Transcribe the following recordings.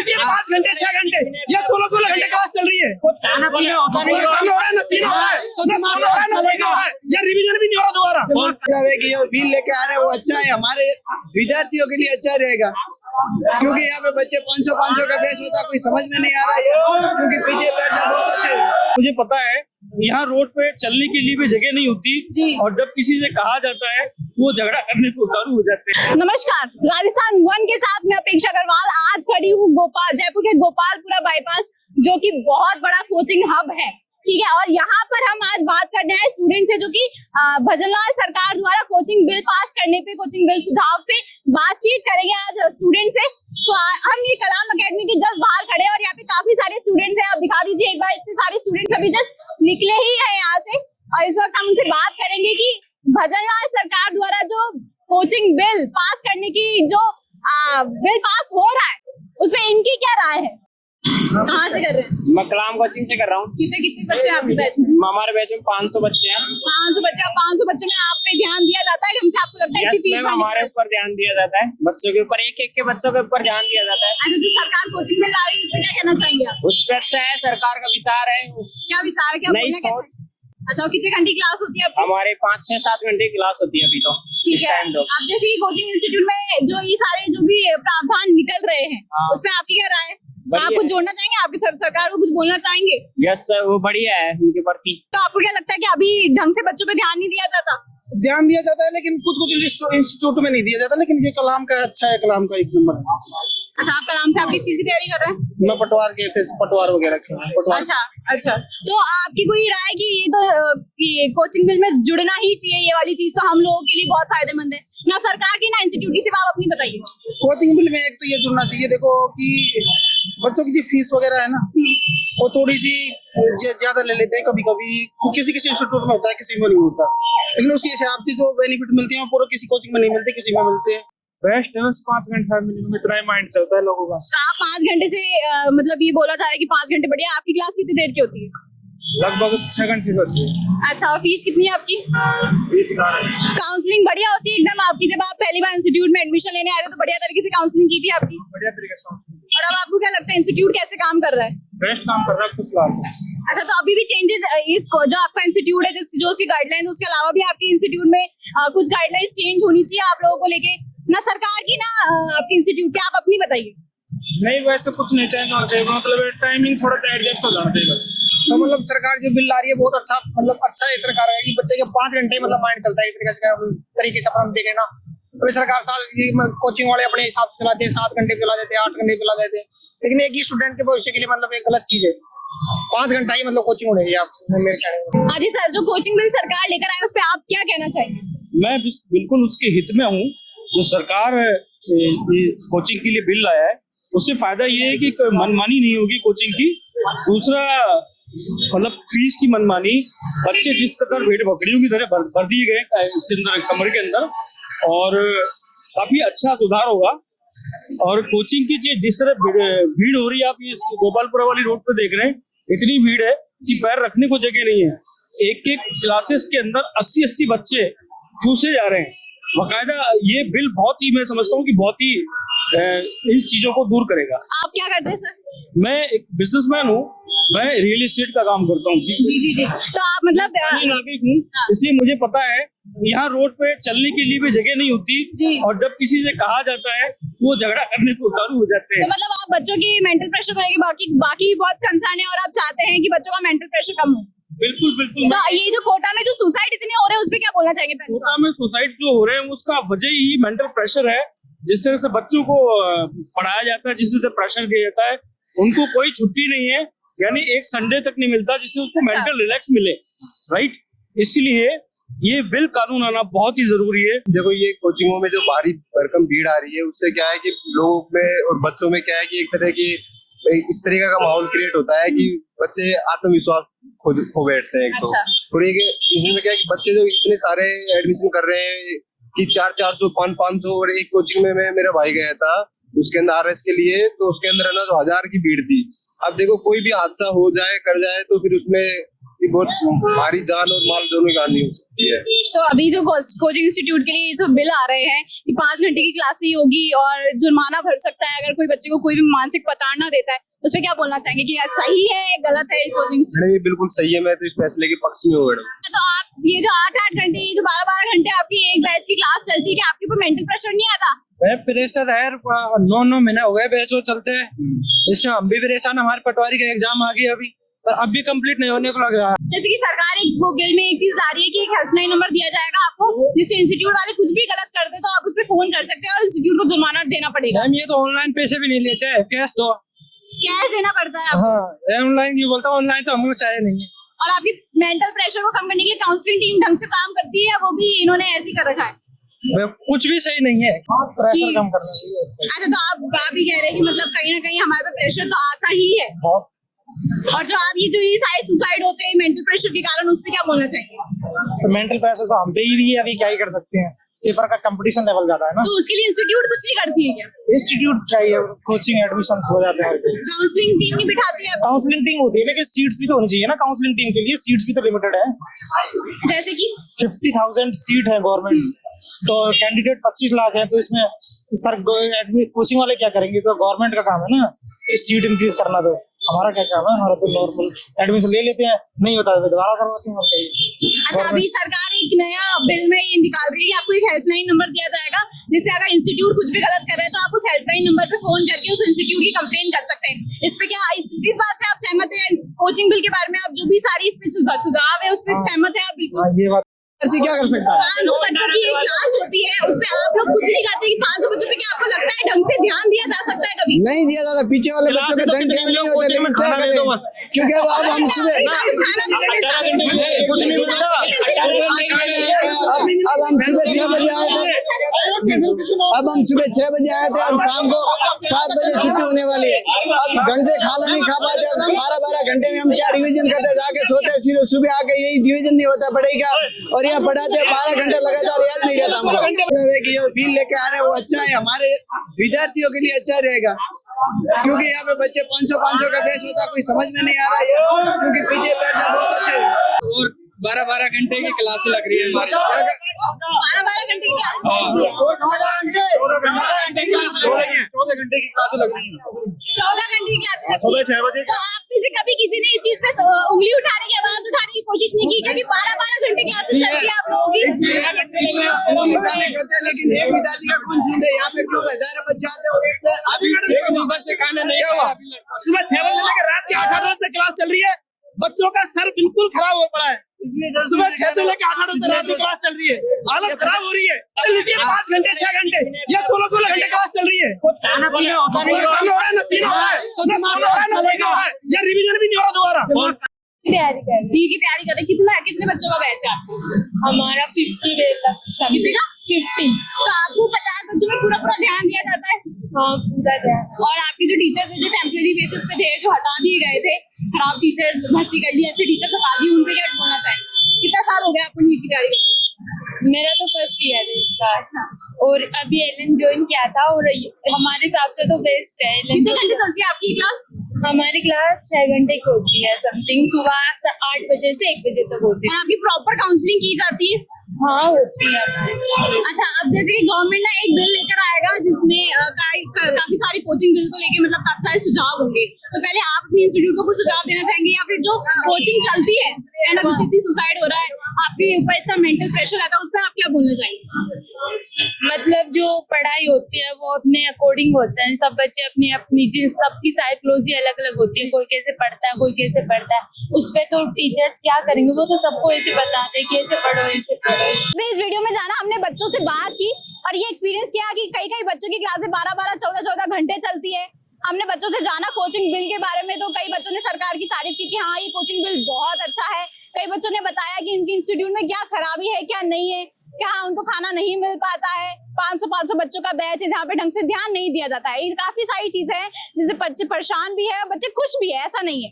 चाहिए 5 घंटे 6 घंटे या 16 घंटे क्लास चल रही है। कुछ खाना पीना होता नहीं ना हो रहा है, ना पीना हो रहा है, ना सोना हो रहा है, ना पीना हो रहा है, या रिवीजन भी नहीं हो रहा दोबारा। कि जो बिल लेके आ रहे हैं वो अच्छा है, हमारे विद्यार्थियों के लिए अच्छा रहेगा, क्योंकि यहाँ पे बच्चे 500 का बेस होता कोई समझ में नहीं आ रहा है, क्योंकि पीछे बैठना बहुत अच्छे। मुझे पता है यहाँ रोड पे चलने के लिए भी जगह नहीं होती और जब किसी से कहा जाता है वो झगड़ा करने को उतारू हो जाते हैं। नमस्कार, राजस्थान वन के साथ मैं अपेक्षा अग्रवाल आज खड़ी हूँ जयपुर के गोपालपुरा बाईपास, जो कि बहुत बड़ा कोचिंग हब है, ठीक है। और यहाँ पर हम आज बात करने आए स्टूडेंट से, जो कि भजनलाल सरकार द्वारा कोचिंग बिल पास करने पे, कोचिंग बिल सुझाव पे बातचीत करेंगे आज स्टूडेंट से। तो हम ये कलाम एकेडमी के जस्ट बाहर खड़े हैं और यहाँ पे काफी सारे स्टूडेंट्स हैं। आप दिखा दीजिए एक बार, इतने सारे स्टूडेंट्स अभी जस्ट निकले ही हैं यहाँ से, और इस वक्त हम उनसे बात करेंगे कि भजनलाल सरकार द्वारा जो कोचिंग बिल पास करने की जो बिल पास हो रहा है उसमें इनकी क्या राय है। कहाँ से कर रहे हैं? मैं कलाम कोचिंग से कर रहा हूँ। कितने कितने बच्चे हैं आपके बैच में? हमारे बैच में 500 बच्चे हैं। 500 बच्चे। 500 बच्चों में आप पे ध्यान दिया जाता है ढंग से? आपको लगता है कि फीस हमारे ऊपर ध्यान दिया जाता है, बच्चों के ऊपर, एक एक के बच्चों के ऊपर ध्यान दिया जाता है। अच्छा, जो सरकार कोचिंग में ला रही है, इसमें क्या कहना चाहेंगे आप? उस पर अच्छा है, सरकार का विचार है, क्या विचार है, क्या नई बोलना सोच। कहते हैं? अच्छा, और कितने घंटे क्लास होती है आपकी? हमारे 5 6 7 घंटे क्लास होती है अभी तो। ठीक है। अब जैसे कि कोचिंग इंस्टीट्यूट में जो ये सारे जो भी प्रावधान निकल रहे हैं, उस पर आपकी क्या राय है? आप कुछ जोड़ना चाहेंगे? आपकी सरकार को कुछ बोलना चाहेंगे? यस सर, वो बढ़िया है उनके प्रति। तो आपको क्या लगता है कि अभी ढंग से बच्चों पे ध्यान नहीं दिया जाता? ध्यान दिया जाता है, लेकिन कुछ इंस्टीट्यूट में नहीं दिया जाता, लेकिन ये कलाम का अच्छा है, कलाम का 1 नंबर है। अच्छा, आप कलाम से आप किस चीज की तैयारी कर रहे हैं? मैं पटवार के पटवार वगैरह पटवार। अच्छा, तो आपकी कोई राय कि ये तो ये कोचिंग बिल में जुड़ना ही चाहिए, ये वाली चीज तो हम लोगों के लिए बहुत फायदेमंद है, ना सरकार की ना इंस्टीट्यूट की, सिर्फ आप अपनी बताइए। कोचिंग बिल में एक तो ये जुड़ना चाहिए, देखो कि बच्चों की जो फीस वगैरह है ना, वो थोड़ी सी ज्यादा ले लेते हैं कभी कभी, किसी किसी इंस्टीट्यूट में होता है, किसी में नहीं होता, लेकिन उसके हिसाब से जो बेनिफिट मिलते हैं वो पूरा किसी कोचिंग में नहीं मिलते, किसी में मिलते हैं। बेस्ट है, 5 घंटा मिनिमम, इतना ही माइंड चलता है लोगों का। तो आप 5 घंटे से मतलब ये बोला जा रहा है कि 5 घंटे बढ़िया। आपकी क्लास कितनी देर की होती है? लगभग 6 घंटे की होती है। अच्छा, और फीस कितनी है आपकी? काउंसलिंग बढ़िया होती है एकदम आपकी? जब आप पहली बार इंस्टीट्यूट में एडमिशन लेने आए थे तो बढ़िया तरीके से काउंसलिंग की थी आपकी? बढ़िया तरीके से। और अब आपको क्या लगता है इंस्टीट्यूट कैसे काम कर रहा है? बेस्ट काम कर रहा है फिलहाल। अच्छा, तो अभी भी चेंजेस इसको जो आपका इंस्टीट्यूट है, जो उसकी गाइडलाइंस, उसके अलावा भी आपके इंस्टीट्यूट में कुछ गाइडलाइंस चेंज होनी चाहिए आप लोगों को लेके, ना सरकार की ना आपके इंस्टीट्यूट की? आप अपनी बताइए। नहीं, वैसे कुछ नहीं चाहिए, मतलब टाइमिंग थोड़ा सा एडजस्ट हो जाना चाहिए बस। तो मतलब सरकार जो बिल ला रही है बहुत अच्छा, मतलब अच्छा है सरकार है कि बच्चे के 5 घंटे मतलब माइंड चलता है, एक तरीके से अपन देखें ना, तो सरकार कोचिंग वाले अपने हिसाब से चलाते हैं, 7 घंटे चला देते हैं, 8 घंटे चला देते हैं, लेकिन एक ही स्टूडेंट के भविष्य के लिए मतलब एक गलत चीज है। 5 घंटा ही मतलब कोचिंग होनी है आप मेरे कहने। हाँ जी सर, जो कोचिंग बिल सरकार लेकर आए उस पर आप क्या कहना चाहेंगे? मैं बिल्कुल उसके हित में हूँ। जो सरकार कोचिंग के लिए बिल लाया है उससे फायदा ये है कि मनमानी नहीं होगी कोचिंग की। दूसरा, मतलब फीस की मनमानी, बच्चे जिस कदर भेड़ बकरियों की तरह भर दिए गए इसके अंदर, कमरे के अंदर, और काफी अच्छा सुधार होगा। और कोचिंग की जिस तरह भीड़ हो रही है, आप ये गोपालपुरा वाली रोड पे देख रहे हैं, इतनी भीड़ है कि पैर रखने को जगह नहीं है। एक एक क्लासेस के अंदर 80-80 बच्चे चूसे जा रहे हैं बकायदा। ये बिल बहुत ही, मैं समझता हूँ कि बहुत ही इन चीजों को दूर करेगा। आप क्या करते हैं सर? मैं एक बिजनेसमैन हूँ, मैं रियल एस्टेट का काम करता हूँ। जी। तो आप मतलब नागरिक हूँ, इसलिए मुझे पता है यहाँ रोड पे चलने के लिए भी जगह नहीं होती और जब किसी से कहा जाता है वो झगड़ा करने को उतारू हो जाते हैं। तो मतलब आप बच्चों की मेंटल प्रेशर को लेकर बाकी बहुत कंसर्न है और आप चाहते हैं कि बच्चों का मेंटल प्रेशर कम हो? बिल्कुल। तो ये जो कोटा में जो सुसाइड इतने हो रहे हैं उस पर क्या बोलना चाहेंगे? कोटा में सुसाइड जो हो रहे हैं उसका वजह ही मेंटल प्रेशर है। जिस तरह से बच्चों को पढ़ाया जाता है, जिस तरह से प्रेशर दिया जाता है, उनको कोई छुट्टी नहीं है, यानी एक संडे तक नहीं मिलता जिससे उसको मेंटल रिलैक्स मिले, राइट? इसलिए ये बिल कानून आना बहुत ही जरूरी है। देखो, ये कोचिंगों में जो भारी भरकम भीड़ आ रही है उससे क्या है कि लोगों में और बच्चों में क्या है कि एक तरह की इस तरीके का माहौल क्रिएट होता है कि बच्चे आत्मविश्वास खो बैठते हैं। एक तो और इसमें क्या है कि बच्चे जो इतने सारे एडमिशन कर रहे हैं कि 400 500, और एक कोचिंग में मेरा भाई गया था उसके अंदर RS के लिए, तो उसके अंदर है ना तो 1000 की भीड़ थी। अब देखो, कोई भी हादसा हो जाए कर जाए तो फिर उसमें कि बहुत भारी जान और माल दोनों की हानि हो सकती है। तो अभी जो कोचिंग इंस्टीट्यूट के लिए जो बिल आ रहे हैं कि 5 घंटे की क्लास ही होगी और जुर्माना भर सकता है अगर कोई बच्चे को कोई भी मानसिक प्रताड़ना देता है, उस पर क्या बोलना चाहेंगे कि सही है गलत है कोचिंग? मैडम ये बिल्कुल सही है, मैं तो इस फैसले के पक्ष में हूँ मैडम। तो आप ये जो 8-8 घंटे, ये जो 12-12 घंटे आपकी एक बैच की क्लास चलती है, क्या आपके ऊपर मेंटल प्रेशर नहीं आता? प्रेशर है, 9 महीने हो गए बैच वो चलते हैं, इसमें हम भी परेशान। हमारे पटवारी का एग्जाम आ गया अभी, पर अब भी कंप्लीट नहीं होने को लग रहा है। जैसे कि सरकार एक वो बिल में एक चीज ला रही है कि एक हेल्पलाइन नंबर दिया जाएगा आपको, जिससे इंस्टीट्यूट वाले कुछ भी गलत करते तो आप उस पर फोन कर सकते हैं और इंस्टीट्यूट को जुर्माना देना पड़ेगा। मैम ये तो ऑनलाइन पैसे भी नहीं लेते हैं, कैश दो। कैश देना पड़ता है आपको। हाँ, ऑनलाइन क्यों बोलता, ऑनलाइन तो हमको चाहिए नहीं है। और आपकी मेंटल प्रेशर को कम करने के लिए काउंसलिंग टीम ढंग से काम करती है, वो भी इन्होंने ऐसे ही कर रखा है। कुछ भी सही नहीं है, प्रेशर कम करने के लिए। अच्छा, तो आप भी कह रहे हैं कि मतलब कहीं ना कहीं हमारे पे प्रेशर तो आता ही है बहुत। और जो आप ये सारे सुसाइड होते हैं मेंटल प्रेशर के कारण, उस पर क्या बोलना चाहिए? तो मेंटल प्रेशर तो हम पे ही भी है, अभी क्या ही कर सकते हैं, पेपर का कंपटीशन लेवल ज्यादा है ना। तो उसके लिए इंस्टीट्यूट कुछ नहीं करती है क्या? इंस्टीट्यूट चाहिए, कोचिंग एडमिशन हो जाते हैं। काउंसलिंग टीम नहीं बिठाती है? काउंसलिंग टीम होती है लेकिन सीट्स भी तो होनी चाहिए ना, काउंसलिंग टीम के लिए सीट्स भी तो लिमिटेड है। जैसे कि 50,000 सीट है गवर्नमेंट, तो कैंडिडेट 25 लाख है, तो इसमें सर कोचिंग वाले क्या करेंगे? तो गवर्नमेंट का काम है ना सीट इंक्रीज करना, तो हमारा क्या काम है? हमारा तो नॉर्मल एडमिशन ले लेते हैं, नहीं होता है दोबारा करवाते हैं। अच्छा, अभी सरकार एक नया बिल में ये निकाल रही है कि आपको एक हेल्पलाइन नंबर दिया जाएगा, जिससे अगर इंस्टीट्यूट कुछ भी गलत कर रहे हैं तो आप उस हेल्पलाइन नंबर पे फोन करके उस इंस्टीट्यूट की कंप्लेन कर सकते हैं। इस पे क्या इस बात से आप सहमत है? कोचिंग बिल के बारे में आप जो भी सारी इस पे सुझाव है उस पर सहमत है आप? बिल्कुल। ये बात क्या कर सकता है? 500 बच्चों की एक क्लास होती है, उसपे आप लोग कुछ नहीं करते कि 500 बच्चों पे क्या आपको लगता है ढंग से ध्यान दिया जा सकता है? कभी नहीं दिया जाता, पीछे वाले बच्चों के ढंग ध्यान नहीं होता, लेकिन क्या करें? क्योंकि अब हम सुबह कुछ नहीं मिलता। अब हम सुबह 6 बजे आए थे, अब हम सुबह 6 बजे आए थे, अब शाम को 7 बजे छुट्टी होने वाली है। अब ढंग से खाना नहीं खा पाते, 12-12 घंटे में हम क्या रिवीजन करते, जाके सोते, फिर सुबह आके यही रिवीजन नहीं होता पढ़ाई का, और यहाँ पढ़ाते 12 घंटे लगातार याद नहीं रहता हमको। कि जो बिल लेके आ रहे हैं वो अच्छा है, हमारे विद्यार्थियों के लिए अच्छा रहेगा, क्योंकि यहाँ पे बच्चे 500 का बैच होता, कोई समझ में नहीं आ रहा है, क्योंकि पीछे बैठना बहुत अच्छे है। और 12-12 घंटे की क्लास लग रही है हमारी। 12-12 घंटे की क्लास लग रही है। 14 घंटे की क्लास लग रही है। 14 घंटे की क्लास लगती है। सुबह 6 बजे। तो आप में से कभी किसी ने इस चीज पे उंगली उठाने की, आवाज उठाने की कोशिश नहीं की क्योंकि 12-12 घंटे क्लासेस चल रही है आप लोगों की? इसमें उंगली उठाने करते हैं, लेकिन एक विद्यार्थी का कौन सुनते? यहाँ पे क्यों हजारों बच्चे आते हो, एक से सुबह से खाना नहीं खाया। सुबह 6 बजे लेकर रात के 8 बजे तक क्लास चल रही है। बच्चों का सर बिल्कुल खराब हो पड़ा है। सुबह 6 से लेकर 8 बजे तक रात में क्लास चल रही है, हालत खराब हो रही है। चल लीजिए 5 घंटे 6 घंटे या 16 घंटे क्लास चल रही है। कुछ खाना पीना होता नहीं, खाना हो रहा है ना पीना हो रहा है, ना सोना हो रहा है ना पीना हो रहा है, या रिवीजन भी नहीं हो रहा दोबारा। तैयारी कर रहे हैं, की तैयारी कर रहे हैं। कितने बच्चों का बैच है? हमारा 50 डेज तक सभी कितने का? 50। तो आपको 50 बच्चों में पूरा ध्यान दिया जाता है? हाँ, पूरा ध्यान। और आपके जो टीचर्स है जो टेम्परेरी बेसिस पे थे, जो हटा दिए गए थे, खराब टीचर्स भर्ती कर लिए, अच्छे टीचर्स हटा दिए, उन पे क्या बोलना चाहिए? कितना साल हो गया आपको नीट की तैयारी करते? मेरा तो फर्स्ट ईयर है इसका। अच्छा। और अभी एलएन ज्वाइन किया था, और हमारे हिसाब से तो बेस्ट है। कितने घंटे चलती है आपकी क्लास? हमारी क्लास 6 घंटे की होती है समथिंग, सुबह 8 बजे से 1 बजे तक होती है। और आपकी प्रॉपर काउंसलिंग की जाती है? हाँ, होती है हमारी। अच्छा, अब जैसे कि गवर्नमेंट ना एक बिल लेकर आएगा जिसमें काफी सारी कोचिंग बिल को लेके मतलब काफी सारे सुझाव होंगे, तो पहले आप अपने इंस्टीट्यूट को कुछ सुझाव देना चाहेंगे, या फिर जो कोचिंग चलती है एंड जिससे इतनी सुसाइड हो रहा है, आपके ऊपर इतना मेंटल प्रेशर रहता है, उस पर आप क्या बोलना चाहेंगे? मतलब जो पढ़ाई होती है वो अपने अकॉर्डिंग होता है, सब बच्चे अपनी अपनी चीज, सबकी साइकोलॉजी अलग अलग होती है, कोई कैसे पढ़ता है कोई कैसे पढ़ता है, उस पे तो टीचर्स क्या करेंगे, वो तो सबको ऐसे बताते हैं कि ऐसे पढ़ो ऐसे पढ़ो। इस वीडियो में जाना हमने बच्चों से बात की और ये एक्सपीरियंस किया कि कई बच्चों की क्लासेस 12-12, 14-14 घंटे चलती है। हमने बच्चों से जाना कोचिंग बिल के बारे में, तो कई बच्चों ने सरकार की तारीफ की कि हाँ ये कोचिंग बिल बहुत अच्छा है। कई बच्चों ने बताया कि इनके इंस्टीट्यूट में क्या खराबी है क्या नहीं है, क्या उनको खाना नहीं मिल पाता है, 500 बच्चों का बैच है जहाँ पे ढंग से ध्यान नहीं दिया जाता है। ये काफी सारी चीजें हैं जिससे बच्चे परेशान भी है, बच्चे खुश भी है, ऐसा नहीं है।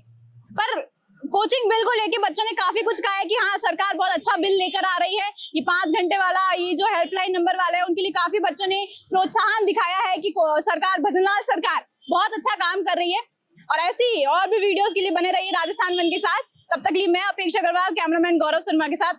पर कोचिंग बिल को लेके बच्चों ने काफी कुछ कहा है कि हाँ सरकार बहुत अच्छा बिल लेकर आ रही है। ये 5 घंटे वाला, ये जो हेल्पलाइन नंबर वाला है, उनके लिए काफी बच्चों ने प्रोत्साहन दिखाया है कि सरकार, भजनलाल सरकार बहुत अच्छा काम कर रही है। और ऐसी और भी वीडियोस के लिए बने रहिए राजस्थान वन के साथ। तब तक लिए मैं अपेक्षा अग्रवाल, कैमरामैन गौरव शर्मा के साथ